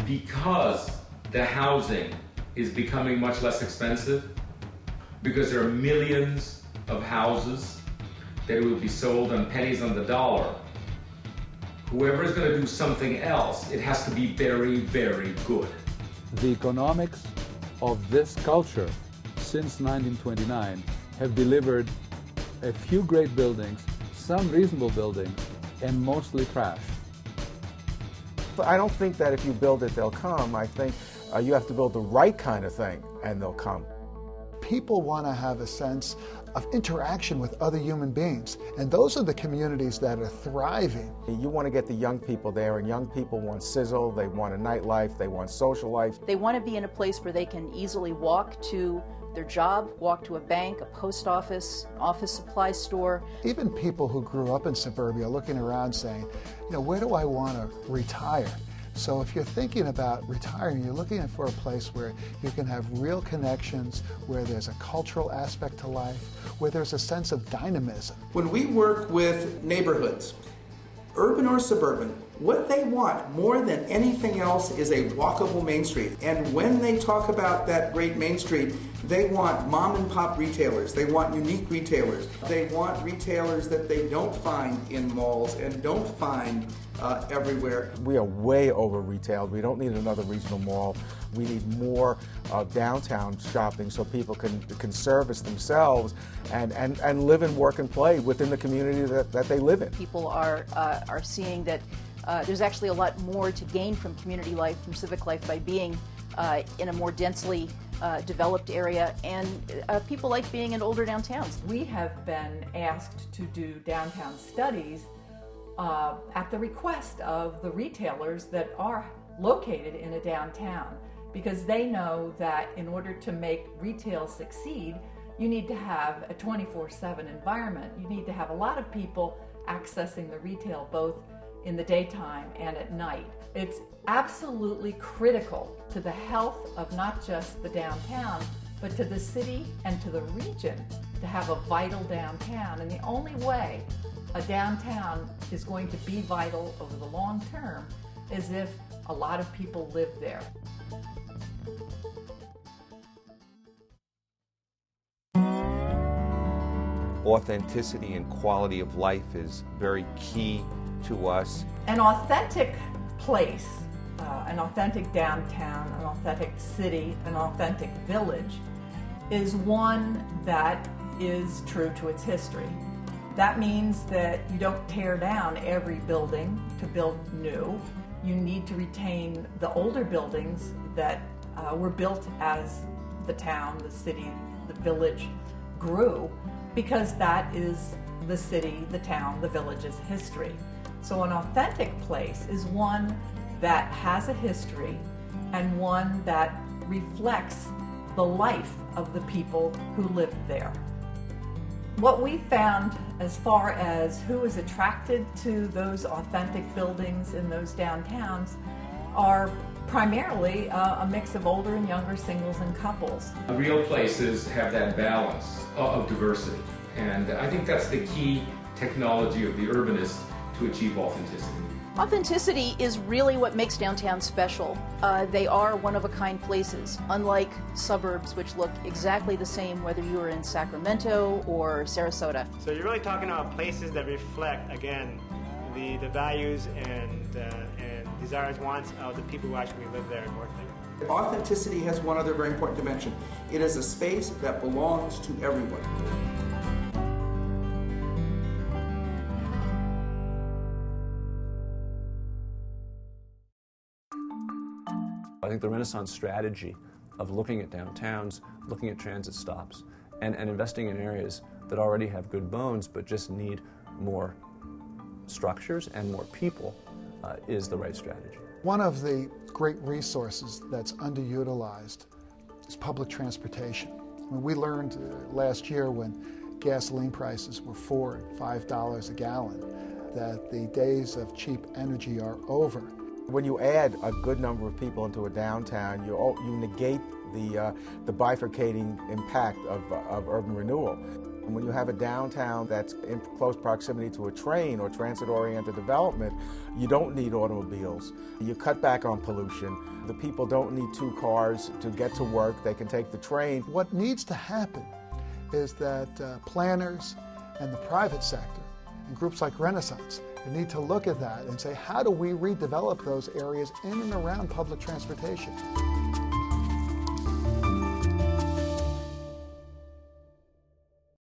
because the housing is becoming much less expensive, because there are millions of houses that will be sold on pennies on the dollar, whoever is going to do something else, it has to be very, very good. The economics of this culture since 1929 have delivered a few great buildings, some reasonable buildings, and mostly trash. But I don't think that if you build it, they'll come. I think you have to build the right kind of thing, and they'll come. People want to have a sense of interaction with other human beings, and those are the communities that are thriving. You want to get the young people there, and young people want sizzle, they want a nightlife, they want social life. They want to be in a place where they can easily walk to their job, walk to a bank, a post office, office supply store. Even people who grew up in suburbia are looking around saying, you know, where do I want to retire? So if you're thinking about retiring, you're looking for a place where you can have real connections, where there's a cultural aspect to life, where there's a sense of dynamism. When we work with neighborhoods, urban or suburban, what they want more than anything else is a walkable Main Street. And when they talk about that great Main Street, they want mom and pop retailers, they want unique retailers, they want retailers that they don't find in malls and don't find everywhere. We are way over retailed. We don't need another regional mall. We need more downtown shopping so people can service themselves and live and work and play within the community that they live in. People are seeing that there's actually a lot more to gain from community life, from civic life, by being in a more densely developed area, and people like being in older downtowns. We have been asked to do downtown studies at the request of the retailers that are located in a downtown, because they know that in order to make retail succeed, you need to have a 24/7 environment. You need to have a lot of people accessing the retail both in the daytime and at night. It's absolutely critical to the health of not just the downtown, but to the city and to the region to have a vital downtown. And the only way a downtown is going to be vital over the long term is if a lot of people live there. Authenticity and quality of life is very key to us. An authentic place, an authentic downtown, an authentic city, an authentic village is one that is true to its history. That means that you don't tear down every building to build new. You need to retain the older buildings that were built as the town, the city, the village grew, because that is the city, the town, the village's history. So an authentic place is one that has a history and one that reflects the life of the people who lived there. What we found as far as who is attracted to those authentic buildings in those downtowns are primarily a mix of older and younger singles and couples. Real places have that balance of diversity, and I think that's the key technology of the urbanist to achieve authenticity. Authenticity is really what makes downtown special. They are one-of-a-kind places, unlike suburbs, which look exactly the same whether you are in Sacramento or Sarasota. So you're really talking about places that reflect, again, the values and desires, wants of the people who actually live there and work there. Authenticity has one other very important dimension. It is a space that belongs to everyone. I think the Renaissance strategy of looking at downtowns, looking at transit stops, and investing in areas that already have good bones but just need more structures and more people is the right strategy. One of the great resources that's underutilized is public transportation. I mean, we learned last year when gasoline prices were $4 and $5 a gallon that the days of cheap energy are over. When you add a good number of people into a downtown, you negate the bifurcating impact of urban renewal. And when you have a downtown that's in close proximity to a train or transit-oriented development, you don't need automobiles. You cut back on pollution. The people don't need 2 cars to get to work. They can take the train. What needs to happen is that planners and the private sector and groups like Renaissance need to look at that and say, how do we redevelop those areas in and around public transportation?